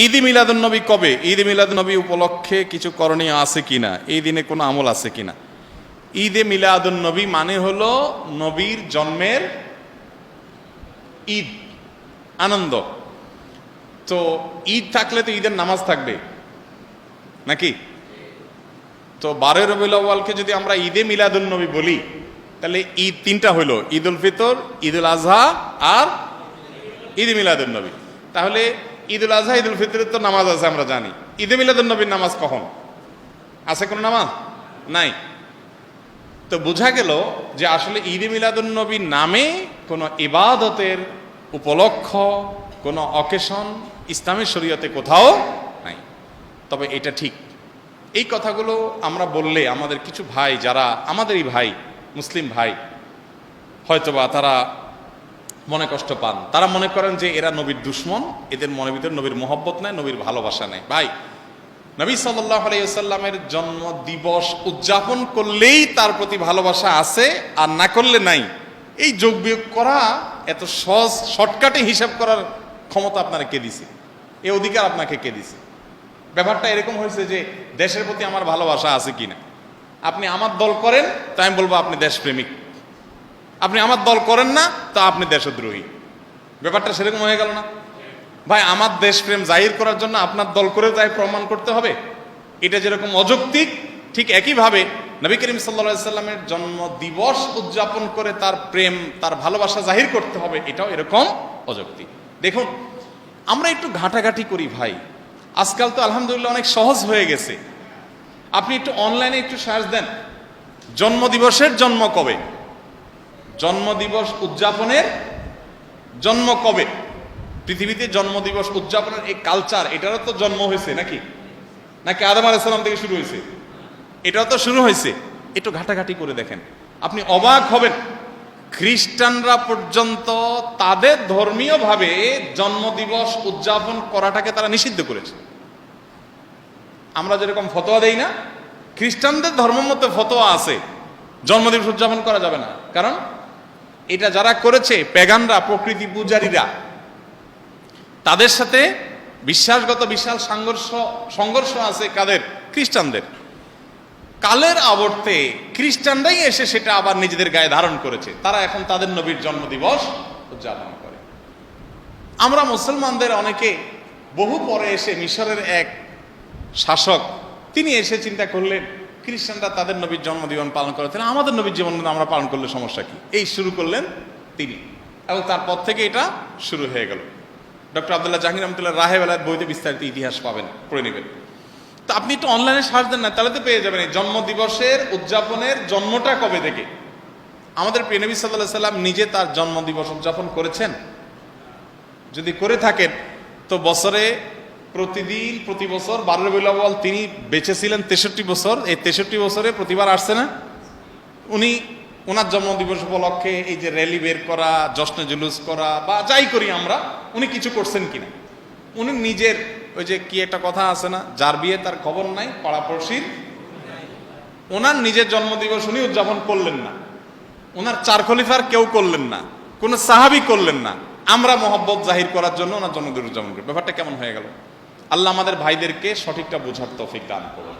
ঈদ মিলাদুন নবী কবে? ঈদ মিলাদুন নবী উপলক্ষে কিছু করণীয় আছে কিনা, এই দিনে কোনো আমল আছে কিনা? ঈদে মিলাদুন নবী মানে হলো নবীর জন্মের ঈদ, আনন্দ। তো ঈদ থাকলে তো ঈদের নামাজ থাকবে নাকি? তো 12 রবিউল আউয়ালকে যদি আমরা ঈদে মিলাদুন নবী বলি, তাহলে ঈদ তিনটা হলো, ঈদ উল ফিতর, ঈদ উল আজহা আর ঈদ মিলাদুন নবী। তাহলে ঈদ উল আজহা, ঈদ উল ফিতরের তো নামাজ আছে আমরা জানি, ঈদে মিলাদুন নবীর নামাজ কখন আছে? কোনো নামাজ নাই। তো বোঝা গেল যে আসলে ঈদে মিলাদুন নবী নামে কোনো ইবাদতের উপলক্ষ, কোনো অকেশন ইসলামের শরীয়তে কোথাও নাই। তবে এটা ঠিক, এই কথাগুলো আমরা বললে আমাদের কিছু ভাই, যারা আমাদেরই ভাই, মুসলিম ভাই, হয়তোবা তারা মনে কষ্ট পান। তারা মনে করেন যে এরা নবীর দুশ্মন, এদের মনের ভিতরে নবীর মহব্বত নেই, নবীর ভালোবাসা নেই। ভাই, নবী সাল্লাল্লাহু আলাইহি ওয়াসাল্লামের জন্ম দিবস উদযাপন করলেই তার প্রতি ভালোবাসা আছে, আর না করলে নাই। এই যোগ বিয়োগ করা, এত সহজ শর্টকাটে হিসাব করার ক্ষমতা আপনারা কে দিছে? এই অধিকার আপনাকে কে দিছে? ব্যাপারটা এরকম হয়েছে যে দেশের প্রতি আমার ভালোবাসা আছে কিনা। আপনি আমার দল করেন তো আমি বলবো আপনি দেশপ্রেমিক, আপনি আমার দল করেন না তো আপনি দেশদ্রোহী। ব্যাপারটা সেরকম হয়ে গেল না ভাই? আমার দেশপ্রেম জাহির করার জন্য আপনার দল করে তাই প্রমাণ করতে হবে, এটা যেরকম অযৌক্তিক, ঠিক একইভাবে নবী করিম সাল্লাল্লাহু আলাইহি সাল্লামের জন্ম দিবস উদযাপন করে তার প্রেম, তার ভালোবাসা জাহির করতে হবে, এটাও এরকম অযৌক্তিক। দেখুন, আমরা একটু ঘাটাঘাটি করি ভাই, আজকাল তো আলহামদুলিল্লাহ অনেক সহজ হয়ে গেছে। আপনি একটু অনলাইনে একটু সার্চ দেন, জন্মদিবসের জন্ম কবে, জন্মদিবস উদযাপনের জন্ম কবে। পৃথিবীতে জন্মদিবস উদযাপনের এই কালচার, এটারও তো জন্ম হয়েছে নাকি? নাকি আদম আলাইহিস সালাম থেকে শুরু হয়েছে? এটাও তো শুরু হয়েছে। একটু ঘাটাঘাটি করে দেখেন, আপনি অবাক হবেন। খ্রিস্টানরা পর্যন্ত তাদের ধর্মীয় ভাবে জন্মদিবস উদযাপন করাটাকে তারা নিষিদ্ধ করেছে। আমরা যেরকম ফতোয়া দেই না, খ্রিস্টানদের ধর্মমতে ফতোয়া আছে জন্মদিবস উদযাপন করা যাবে না। কারণ এটা যারা করেছে পেগানরা, প্রকৃতি পূজারীরা, তাদের সাথে বিশ্বাসগত বিশাল সংঘর্ষ আছে। কাদের? খ্রিস্টানদের। কালের আবর্তে খ্রিস্টানরাই এসে সেটা আবার নিজেদের গায়ে ধারণ করেছে। তারা এখন তাদের নবীর জন্মদিবস উদযাপন করে। আমরা মুসলমানদের অনেকে বহু পরে এসে, মিশরের এক শাসক, তিনি এসে চিন্তা করলেন খ্রিস্টানরা তাদের নবীর জন্মদিবস পালন করে, তাহলে আমাদের নবীর জীবন আমরা পালন করলে সমস্যা কি, এই শুরু করলেন তিনি। এবং তারপর থেকে এটা শুরু হয়ে গেল। ডক্টর আব্দুল্লাহ জাহাঙ্গীর রহমতুল্লাহ রাহে বেলায়েত বইতে বিস্তারিত ইতিহাস পাবেন, পড়ে নেবেন। তো আপনি একটু অনলাইনে সার্চ দেন না, তাহলে তো পেয়ে যাবেন এই জন্মদিবসের উদযাপনের জন্মটা কবে থেকে। আমাদের প্রিয় নবী সাল্লাল্লাহু আলাইহি সাল্লাম নিজে তার জন্মদিবস উদযাপন করেছেন? যদি করে থাকেন তো বছরে প্রতিদিন, প্রতি বছর 12 রবিউল আউয়াল তিনি বেঁচে ছিলেন 63 বছর, এই 63 বছরে প্রতিবার আসছে না? উনি ওনার জন্মদিবস উপলক্ষে এই যে র্যালি বের করা, জশ্নে জুলুস করা বা যাই করি আমরা, উনি কিছু করছেন কিনা? উনি নিজের ওই যে কি একটা কথা আছে না, যার বিয়ে তার খবর নাই, পাড়াপড়শির। ওনার নিজের জন্মদিবস উনি উদযাপন করলেন না, ওনার 4 খলিফার কেউ করলেন না, কোন সাহাবী করলেন না। আমরা মহব্বত জাহির করার জন্য ওনার জন্মদিবস উদযাপন করি। ব্যাপারটা কেমন হয়ে গেল? আল্লাহ আমাদের ভাইদেরকে সঠিকটা বোঝার তৌফিক দান করুন।